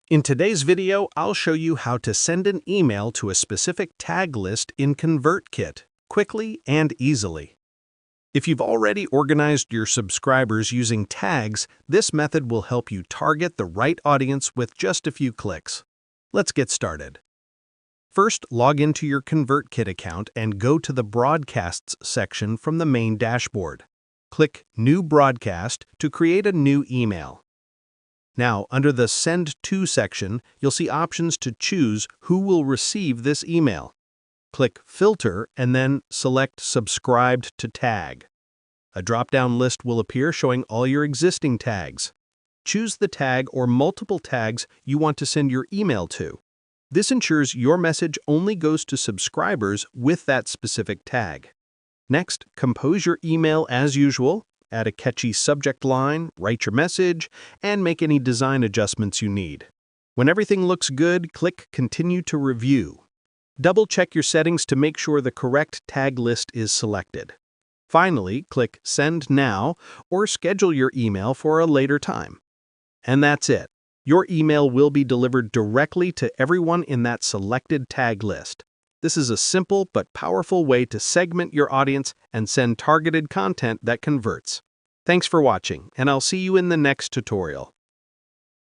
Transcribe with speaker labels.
Speaker 1: In today's video, I'll show you how to send an email to a specific tag list in ConvertKit quickly and easily. If you've already organized your subscribers using tags, this method will help you target the right audience with just a few clicks. Let's get started. First, log into your ConvertKit account and go to the Broadcasts section from the main dashboard. Click New Broadcast to create a new email. Now, under the Send To section, you'll see options to choose who will receive this email. Click Filter and then select Subscribed to Tag. A drop-down list will appear showing all your existing tags. Choose the tag or multiple tags you want to send your email to. This ensures your message only goes to subscribers with that specific tag. Next, compose your email as usual. Add a catchy subject line, write your message, and make any design adjustments you need. When everything looks good, click Continue to Review. Double-check your settings to make sure the correct tag list is selected. Finally, click Send Now or schedule your email for a later time. And that's it. Your email will be delivered directly to everyone in that selected tag list. This is a simple but powerful way to segment your audience and send targeted content that converts. Thanks for watching, and I'll see you in the next tutorial.